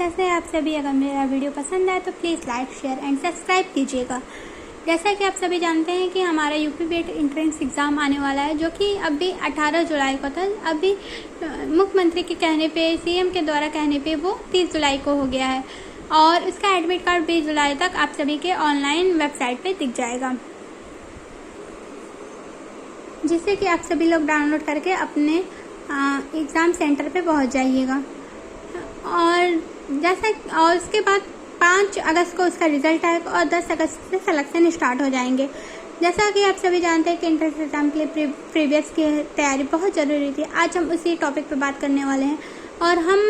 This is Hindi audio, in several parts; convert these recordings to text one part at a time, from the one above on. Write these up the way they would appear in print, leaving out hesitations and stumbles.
कैसे हैं आप सभी। अगर मेरा वीडियो पसंद आए तो please like share and subscribe कीजिएगा। जैसा कि आप सभी जानते हैं कि हमारा यूपी बीएड एंट्रेंस एग्ज़ाम आने वाला है, जो कि अभी 18 जुलाई को था। अभी मुख्यमंत्री के कहने पे, सीएम के द्वारा कहने पे वो 30 जुलाई को हो गया है और इसका एडमिट कार्ड 20 जुलाई तक आप सभी के ऑनलाइन वेबसाइट पे दिख जाएगा, जिससे कि आप सभी लोग डाउनलोड करके अपने एग्ज़ाम सेंटर पे पहुंच जाइएगा। और उसके बाद 5 अगस्त को उसका रिजल्ट आएगा और 10 अगस्त से सिलेक्शन स्टार्ट हो जाएंगे। जैसा कि आप सभी जानते हैं कि एंट्रेंस एग्जाम के लिए प्रीवियस की तैयारी बहुत ज़रूरी थी। आज हम उसी टॉपिक पे बात करने वाले हैं और हम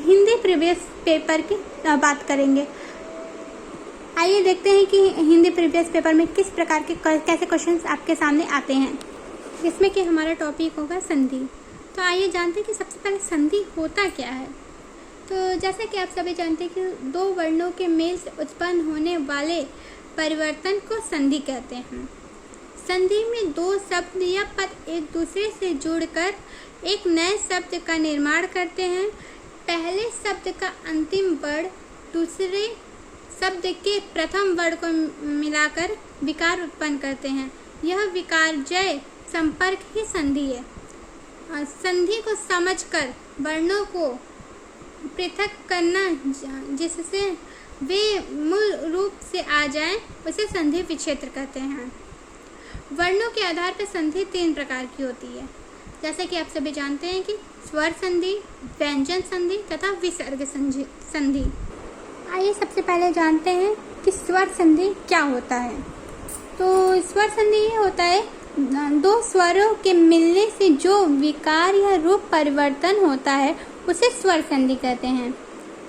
हिंदी प्रीवियस पेपर की बात करेंगे। आइए देखते हैं कि हिंदी प्रीवियस पेपर में किस प्रकार के कैसे क्वेश्चंस आपके सामने आते हैं, जिसमें कि हमारा टॉपिक होगा संधि। तो आइए जानते हैं कि सबसे पहले संधि होता क्या है। तो जैसे कि आप सभी जानते हैं कि 2 वर्णों के मेल से उत्पन्न होने वाले परिवर्तन को संधि कहते हैं। संधि में 2 शब्द या पद एक दूसरे से जुड़कर एक नए शब्द का निर्माण करते हैं। पहले शब्द का अंतिम वर्ण दूसरे शब्द के प्रथम वर्ण को मिलाकर विकार उत्पन्न करते हैं। यह विकारजय संपर्क ही संधि है। संधि को समझकर वर्णों को पृथक करना, जिससे वे मूल रूप से आ जाएं, उसे संधि विच्छेद कहते हैं। वर्णों के आधार पर संधि 3 प्रकार की होती है, जैसे कि आप सभी जानते हैं कि स्वर संधि, व्यंजन संधि तथा विसर्ग संधि। आइए सबसे पहले जानते हैं कि स्वर संधि क्या होता है। तो स्वर संधि ये होता है 2 स्वरों के मिलने से जो विकार या रूप परिवर्तन होता है उसे स्वर संधि कहते हैं।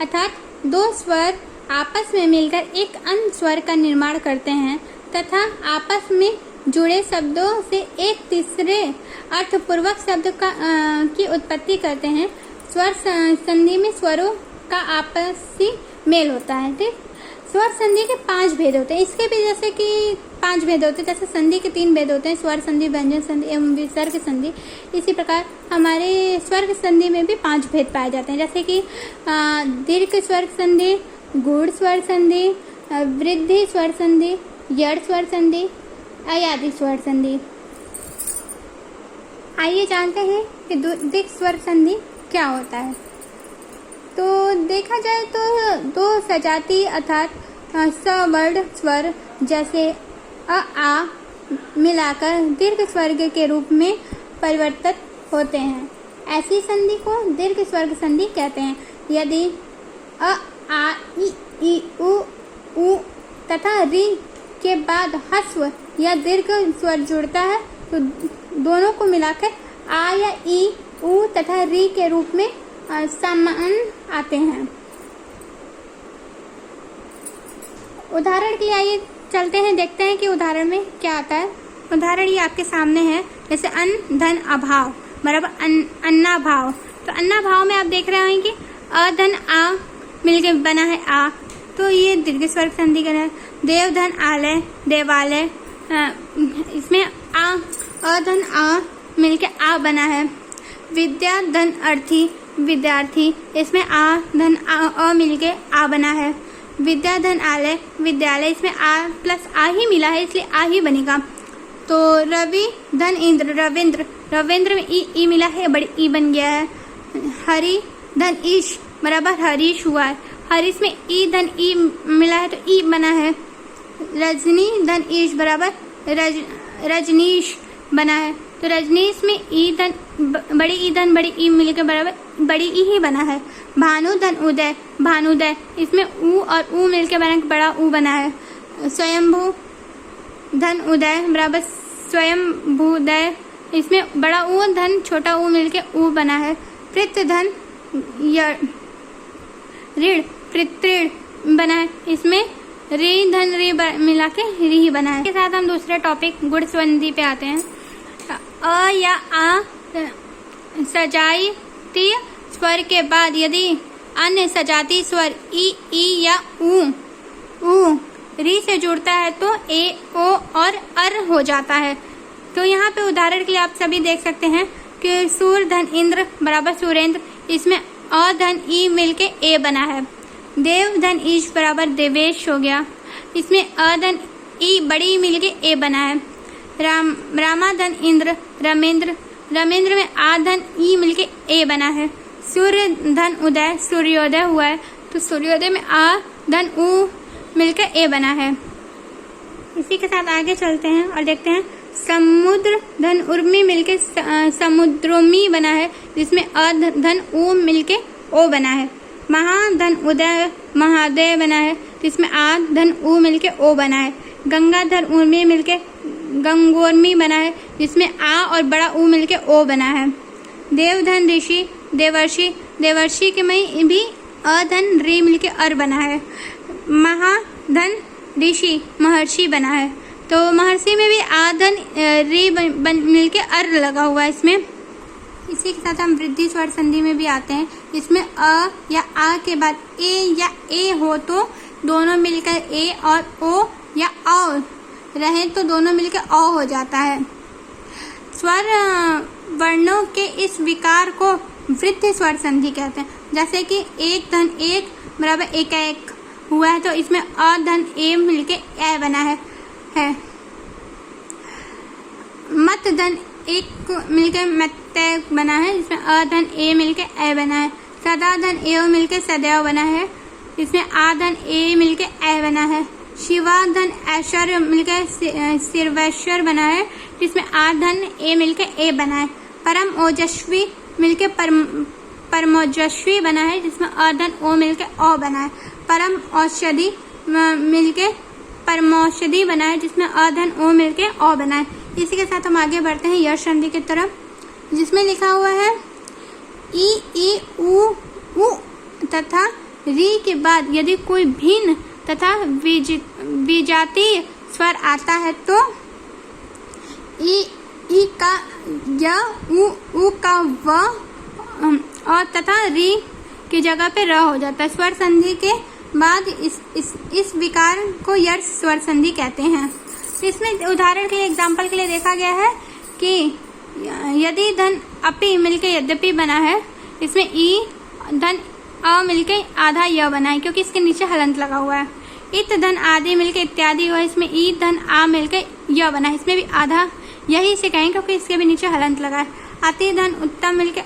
अर्थात 2 स्वर आपस में मिलकर एक अन्य स्वर का निर्माण करते हैं तथा आपस में जुड़े शब्दों से एक तीसरे अर्थपूर्वक शब्द की उत्पत्ति करते हैं। स्वर संधि में स्वरों का आपसी मेल होता है। ठीक, स्वर संधि के 5 भेद होते हैं। इसके भी जैसे कि 5 भेद होते हैं, जैसे संधि के 3 भेद होते हैं, स्वर संधि, व्यंजन संधि एवं विसर्ग संधि। इसी प्रकार हमारे स्वर संधि में भी 5 भेद पाए जाते हैं, जैसे कि दीर्घ स्वर संधि, गूढ़ स्वर संधि, वृद्धि स्वर संधि, यड़ स्वर संधि, अयादि स्वर संधि। आइए जानते हैं कि दीर्घ स्वर संधि क्या होता है। तो देखा जाए तो 2 सजाती अर्थात सवर्ण स्वर जैसे आ मिलाकर दीर्घ स्वर्ग के रूप में परिवर्तित होते हैं। ऐसी संधि को दीर्घ स्वर्ग संधि कहते हैं। यदि अ, आ, ई, उ तथा री के बाद ह्रस्व या दीर्घ स्वर जुड़ता है तो दोनों को मिलाकर आ या ई, उ तथा री के रूप में समान आते हैं। उदाहरण के लिए आइए चलते हैं, देखते हैं कि उदाहरण में क्या आता है। उदाहरण ये आपके सामने है, जैसे अन्न धन अभाव बराबर अन्ना भाव। तो अन्ना भाव में आप देख रहे हैं कि अ धन आ मिलके बना है आ, तो ये दीर्घ स्वर संधि का है। देव धन आलय देवालय, इसमें अ धन आ मिलके आ बना है। विद्या धन अर्थी विद्यार्थी, इसमें आ धन अ मिलके आ बना है। विद्या धन आलय विद्यालय, इसमें आ प्लस आ ही मिला है इसलिए आ ही बनेगा। तो रवि धन इंद्र रविंद्र, रविंद्र में ई मिला है, बड़ी ई बन गया है। हरि धन ईश बराबर हरीश हुआ है। हरीश में ई धन ई मिला है तो ई बना है। रजनी धन ईश बराबर रजनीश बना है। तो रजनीश में ई धन बड़ी ई धन बड़ी ई मिलकर बराबर बड़ी ई ही बना है। भानु धन उदय भानुदय, इसमें ऊ और ऊ मिलकर बना बड़ा ऊ बना है। स्वयंभू धन उदय बराबर स्वयंभूदय, इसमें बड़ा ऊ धन छोटा ऊ मिलके ऊ बना है। पृथ्वी धन ऋण पृथ्वी बना है, इसमें री धन री मिला के री ही बना है। इसके साथ हम दूसरे टॉपिक गुण संधि पे आते हैं। अ या आ सजातीय स्वर के बाद यदि अन्य सजातीय स्वर ई या ऊ री से जुड़ता है तो ए ओ और अर हो जाता है। तो यहाँ पे उदाहरण के लिए आप सभी देख सकते हैं कि सूर धन इंद्र बराबर सुरेंद्र, इसमें अ धन ई मिलके ए बना है। देव धन ईश बराबर देवेश हो गया। इसमें अ धन ई बड़ी मिलके ए बना है। रामा धन इंद्र रमेंद्र, रमेंद्र में आ धन ई मिलके ए बना है। सूर्य धन उदय सूर्योदय हुआ है, तो सूर्योदय में आ धन उ मिलकर ए बना है। इसी के साथ आगे चलते हैं और देखते हैं समुद्र धन उर्मी मिलके समुद्रोमी बना है, जिसमें अ धन उ मिलके ओ बना है। महाधन उदय महादय बना है, जिसमें आ धन उ मिलके ओ बना है। गंगा धन उर्मी मिलके गंगोर्मी बना है, जिसमें आ और बड़ा उ मिलके ओ बना है। देवधन ऋषि देवर्षि, देवर्षि के में भी अ धन री मिलके अर बना है। महाधन ऋषि महर्षि बना है, तो महर्षि में भी आ धन री मिलके अर लगा हुआ है इसमें। इसी के साथ हम वृद्धि स्वर संधि में भी आते हैं, जिसमें अ या आ के बाद ए या ए हो तो दोनों मिलकर ए, और ओ या औ रहे तो दोनों मिलकर औ हो जाता है। स्वर वर्णों के इस विकार को वृद्धि स्वर संधि कहते हैं। जैसे कि एक धन एक बराबर एक एक हुआ है, तो इसमें अ धन ए मिलके ए बना है। मत धन एक मिलके मत्तय बना है, जिसमें अ धन ए मिलके ए बना है। सदा धन ए मिलके सदैव बना है, इसमें आ धन ए मिलके ए बना है। शिवा धन ऐश्वर्य मिलकर सिरवैश्वर बना है, जिसमें आ धन ए मिलके ए बना है। परम ओजस्वी मिलके परमोजस्वी बना है, जिसमें अ धन ओ मिलके ओ बना है। परम औषधि मिलके परमौषधि बना है, जिसमें अ धन ओ मिलके ओ बना है। इसी के साथ हम आगे बढ़ते हैं यश संधि की तरफ, जिसमें लिखा हुआ है ई उ तथा री के बाद यदि कोई भिन्न तथा विजातीय स्वर आता है तो ई का या उ का व और तथा री की जगह पे र हो जाता है। स्वर संधि के बाद इस विकार को यश स्वर संधि कहते हैं। इसमें उदाहरण के लिए एग्जाम्पल के लिए देखा गया है कि यदि धन अपि मिलके यद्यपि बना है, इसमें ई धन अ मिलके आधा य बना है, क्योंकि इसके नीचे हलंत लगा हुआ है। इत धन आदि मिलके इत्यादि हुआ है, इसमें ई धन आ मिलके य बना है, इसमें भी आधा यही से कहें क्योंकि इसके भी नीचे हलंत लगा है। अति धन उत्तम मिलके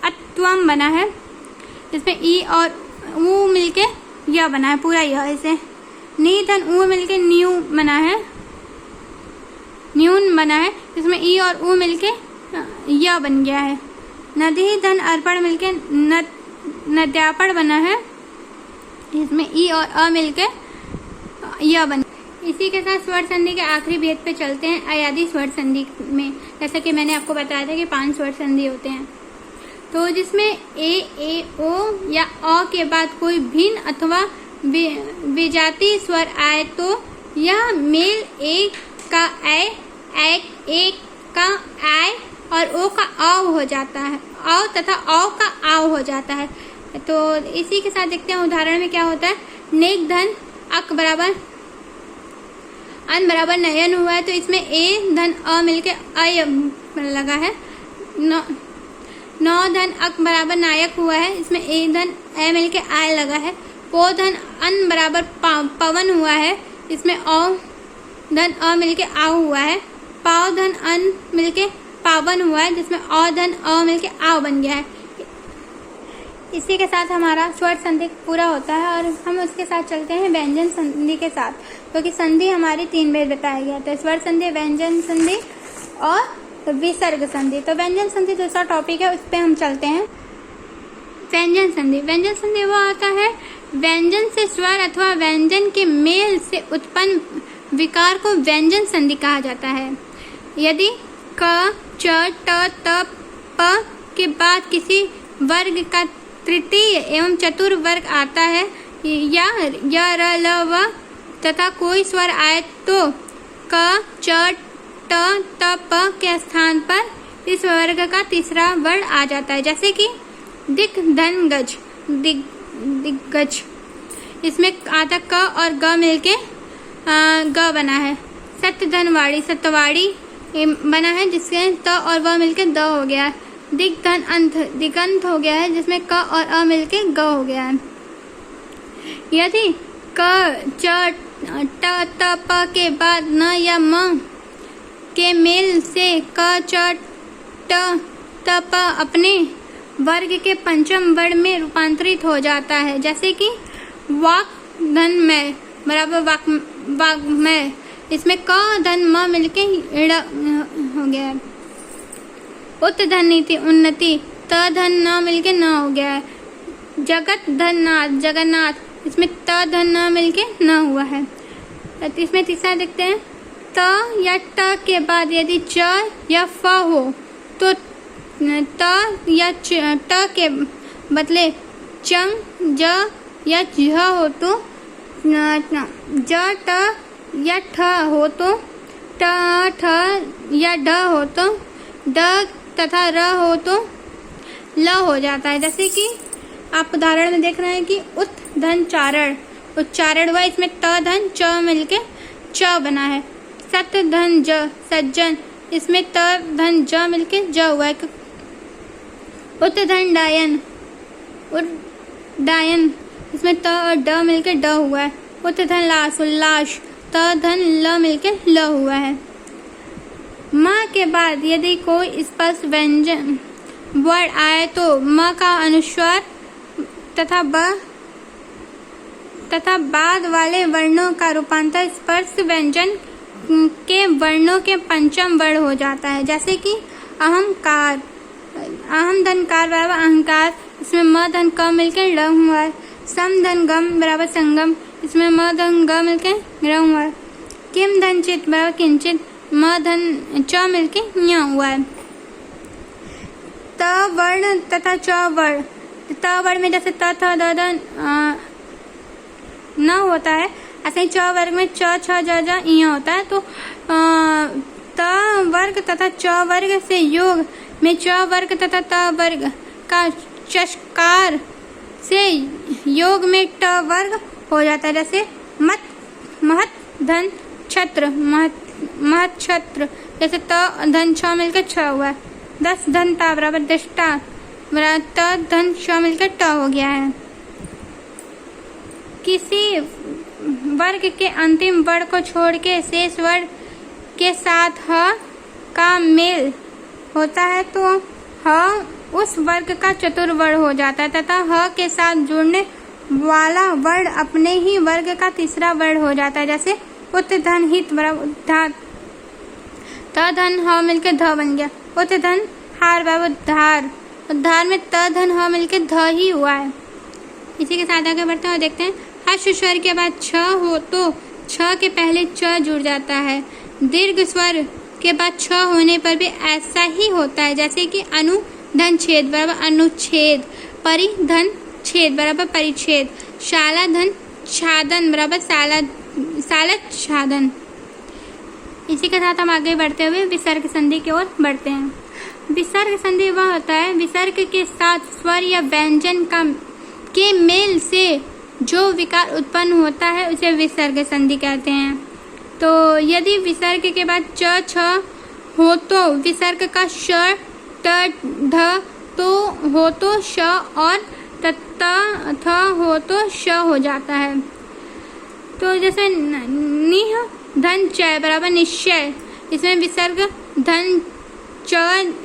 अत्वम बना है, इसमें ई और उ मिलके य बना है, पूरा य इसे। नी धन उ मिलके न्यू बना है, न्यून बना है, इसमें ई और उ मिलके य बन गया है। नदी धन अर्पण मिलके नद्यापण बना है, इसमें ई और अ मिलके य बन। इसी के साथ स्वर संधि के आखिरी भेद पे चलते हैं अयादी स्वर संधि में। जैसा कि मैंने आपको बताया था कि 5 स्वर संधि होते हैं, तो जिसमें ए ओ या अ के बाद कोई भिन्न अथवा विजातीय स्वर आए तो यह मेल ए का ए का आय और ओ का आव हो जाता है, आव तथा औ का आव हो जाता है। तो इसी के साथ देखते हैं उदाहरण में क्या होता है। नेक धन अक बराबर अन बराबर नयन हुआ है, तो इसमें ए धन अ मिलके अय लगा है। नौ धन अक बराबर नायक हुआ है, इसमें ए धन ए मिलके आय लगा है। पो धन अन बराबर पवन हुआ है, इसमें औ धन अ मिलके आव हुआ है। पाव धन अन मिलके पावन हुआ है, जिसमें अ धन अ मिलके आव बन गया है। इसी के साथ हमारा स्वर संधि पूरा होता है और हम उसके साथ चलते हैं व्यंजन संधि के साथ, क्योंकि संधि हमारी 3 भेद बताया गया था, स्वर संधि, व्यंजन संधि और विसर्ग संधि। तो व्यंजन संधि दूसरा टॉपिक है, उस पर हम चलते हैं। व्यंजन संधि, व्यंजन संधि वो आता है व्यंजन से स्वर अथवा व्यंजन के मेल से उत्पन्न विकार को व्यंजन संधि कहा जाता है। यदि क, च, ट, त, प के बाद किसी वर्ग का तृतीय एवं चतुर्वर्ग आता है या य, र, ल, व तथा कोई स्वर आए तो क, च, ट, त, प के स्थान पर इस वर्ग का तीसरा वर्ण आ जाता है। जैसे कि दिक धन गज, दिग्गज, इसमें आधा क और ग मिलके ग बना है। सत्य धन वाड़ी, सत्यवाड़ी बना है, जिसके त और व मिलके द हो गया। दिग्धन अंत दिगंत हो गया है, जिसमें क और अ मिलके ग हो गया है। यदि क च ट त प के बाद न या म के मेल से क च ट त प अपने वर्ग के पंचम वर्ण में रूपांतरित हो जाता है, जैसे कि वाक धन में बराबर वाग्मय, इसमें क धन म मिलके ड़ हो गया है। उत धन नीति उन्नति, त धन न मिलके न हो गया है। जगत धन नाथ जगन्नाथ, इसमें त धन न मिलके न हुआ है। इसमें तीसरा देखते हैं, त या ट के बाद यदि च या फ हो तो त या ट के बदले चंग ज या झ हो तो ज ट या ठ हो तो ट ठ या ड हो तो ड तथा र हो तो ल हो जाता है। जैसे कि आप उदाहरण में देख रहे हैं कि उत धन चारण, उच्चारण हुआ, इसमें त धन च मिलके च बना है। सत धन ज सज्जन, इसमें त धन ज मिलके ज हुआ है। उत धन डायन डायन, इसमें त और ड मिलके ड हुआ है। उत धन लाश उल्लास, त धन ल मिलके ल हुआ है। म के बाद यदि कोई स्पर्श व्यंजन वर्ण आए तो म का अनुस्वार तथा बाद वाले वर्णों का रूपांतर स्पर्श व्यंजन के वर्णों के पंचम वर्ण हो जाता है। जैसे कि अहंकार, अहम धन कार बराबर अहंकार, इसमें म धन क मिलकर ल हुआ है। सम धन गम बराबर संगम, इसमें म धन ग मिलकर र हुआ है। किम धन चित बराबर किंचित, म धन च मिलके ञ हुआ है। त वर्ण तथा च वर्ण, त वर्ण में जैसे त थ द ध न होता है, ऐसे ही च वर्ग में च छ ज ज इ होता है। तो त वर्ग तथा च वर्ग से योग में च वर्ग तथा त वर्ग का चषकार से योग में ट वर्ग हो जाता है। जैसे महत धन छत्र महत छत्र, जैसे त धन छ मिलकर छ हुआ है। 10 धन ता बराबर दृष्टा, त धन छ मिलकर ट हो गया है। किसी वर्ग के अंतिम वर्ण को छोड़ के शेष वर्ण के साथ ह का मेल होता है तो ह उस वर्ग का चतुर्वर्ण हो जाता है, तथा ह के साथ जुड़ने वाला वर्ण अपने ही वर्ग का तीसरा वर्ण हो जाता है। जैसे उत धन हित बराबर उद्धार, त धन ह मिलकर ध बन गया। उत धन हार बराबर उद्धार, उद्धार में त धन ह मिलकर ध ही हुआ है। इसी के साथ आगे बढ़ते हैं और देखते हैं, हर्ष स्वर के बाद छ हो तो छ के पहले च जुड़ जाता है। दीर्घ स्वर के बाद छ होने पर भी ऐसा ही होता है। जैसे कि अनु धन छेद बराबर अनुच्छेद, परि धन छेद बराबर परिच्छेद, शाला धन छादन बराबर सालत छादन। इसी के साथ हम आगे बढ़ते हुए विसर्ग संधि की ओर बढ़ते हैं। विसर्ग संधि वह होता है विसर्ग के साथ स्वर या व्यंजन के मेल से जो विकार उत्पन्न होता है उसे विसर्ग संधि कहते हैं। तो यदि विसर्ग के बाद च छ हो तो विसर्ग का श ट ढ तो हो तो श और त थ हो तो श हो जाता है। तो जैसे निह धन चय बराबर निश्चय, इसमें विसर्ग धन च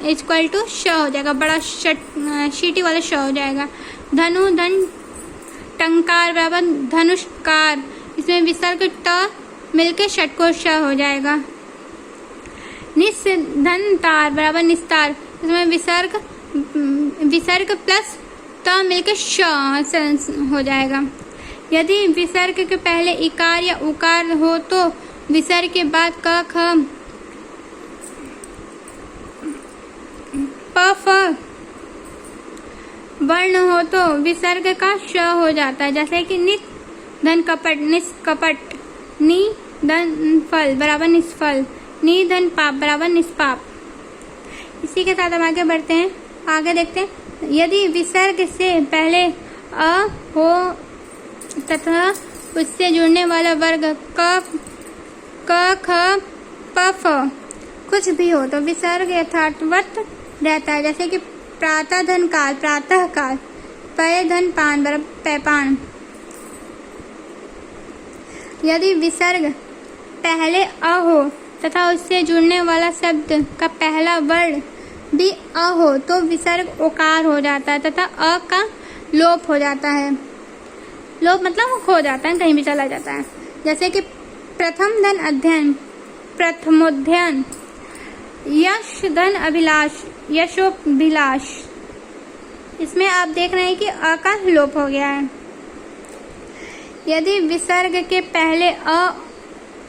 इक्वल टू श हो जाएगा, बड़ा शीटी वाला श हो जाएगा। धनु धन टंकार बराबर धनुष्कार, इसमें विसर्ग ट मिलके षटकोर श हो जाएगा। निस धन तार बराबर निस्तार, इसमें विसर्ग प्लस त मिलके श हो जाएगा। यदि विसर्ग के पहले इकार या उकार हो तो विसर्ग के बाद क ख प फ वर्ण हो तो विसर्ग का श हो जाता है। जैसे कि नित धन कपट निष्कपट, नि धन फल बराबर निष्फल, नि धन पाप बराबर निष्पाप। इसी के साथ हम आगे बढ़ते हैं, आगे देखते हैं। यदि विसर्ग से पहले अ हो तथा उससे जुड़ने वाला वर्ग क ख प फ कुछ भी हो तो विसर्ग यथार्थवत रहता है। जैसे कि प्रातः धन काल, प्रातः काल। पय धन पान बराबर पैपान। यदि विसर्ग पहले अ हो तथा उससे जुड़ने वाला शब्द का पहला वर्ण भी अ हो तो विसर्ग ओकार हो जाता है तथा अ का लोप हो जाता है। लोप मतलब खो जाता है, कहीं भी चला जाता है। जैसे कि प्रथम धन अध्ययन, प्रथमोध्ययन। यश धन अभिलाष, यशोभिलाष। इसमें आप देख रहे हैं कि अ का लोप हो गया है। यदि विसर्ग के पहले अ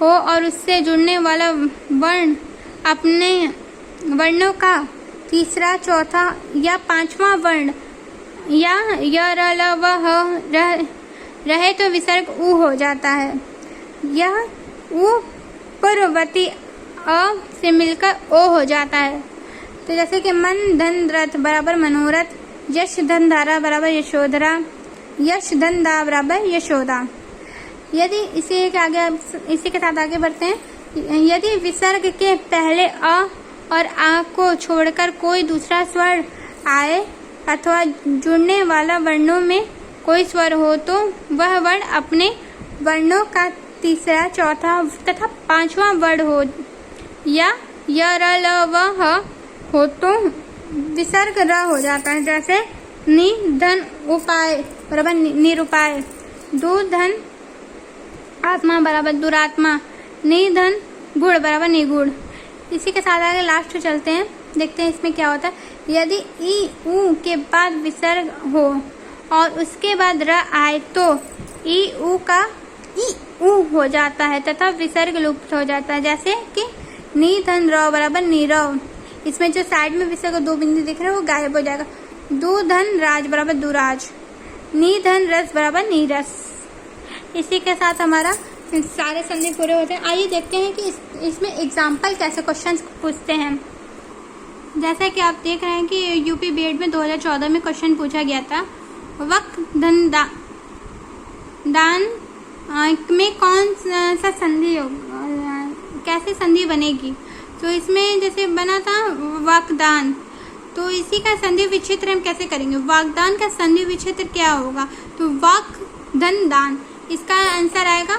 हो और उससे जुड़ने वाला वर्ण अपने वर्णों का तीसरा, चौथा या पांचवा वर्ण या य र ल व ह रहे तो विसर्ग उ हो जाता है। यह उ पूर्ववर्ती अ से मिलकर ओ हो जाता है। तो जैसे कि मन धन रथ बराबर मनोरथ, यश धन धारा बराबर यशोधरा, यश धन दा बराबर यशोदा। यदि इसी के साथ आगे बढ़ते हैं। यदि विसर्ग के पहले अ और आ को छोड़कर कोई दूसरा स्वर आए अथवा जुड़ने वाला वर्णों में कोई स्वर हो तो वह वर्ण अपने वर्णों का तीसरा, चौथा तथा पांचवा वर्ण हो या य र ल व ह हो तो विसर्ग र हो जाता है। जैसे नि धन उपाय बराबर निरुपाय, दु धन आत्मा बराबर दुरात्मा, नि धन गुण बराबर निगुण। इसी के साथ आगे लास्ट चलते हैं, देखते हैं इसमें क्या होता है। यदि ई उ के बाद विसर्ग हो और उसके बाद र आए तो ई उ का ई उ हो जाता है तथा विसर्ग लुप्त हो जाता है। जैसे कि नी धन रव बराबर नीरव। इसमें जो साइड में विसर्ग दो बिंदु दिख रहे हैं वो गायब हो जाएगा। दु धन राज बराबर दुराज, नी धन रस बराबर नीरस। इसी के साथ हमारा सारे संधि पूरे होते हैं। आइए देखते हैं कि इसमें एग्जाम्पल कैसे क्वेश्चन पूछते हैं। जैसा कि आप देख रहे हैं कि यूपी बीएड में 2014 में क्वेश्चन पूछा गया था, वक धन दान में कौन सा संधि कैसे संधि बनेगी। तो इसमें जैसे बना था वाकदान, तो इसी का संधि विच्छेद हम कैसे करेंगे। वाकदान का संधि विच्छेद क्या होगा, तो वाक धन दान। इसका आंसर आएगा,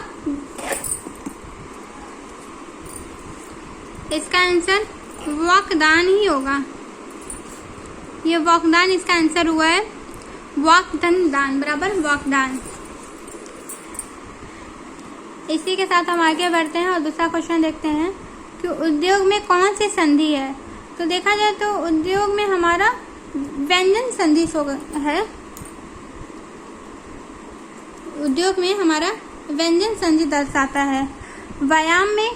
इसका आंसर वाकदान ही होगा। ये वाकदान इसका आंसर हुआ है। वाक धन दान बराबर वाकदान। इसी के साथ हम आगे बढ़ते हैं और दूसरा क्वेश्चन देखते हैं कि उद्योग में कौन सी संधि है। तो देखा जाए तो उद्योग में हमारा व्यंजन संधि है। उद्योग में हमारा व्यंजन संधि दर्शाता है। व्यायाम में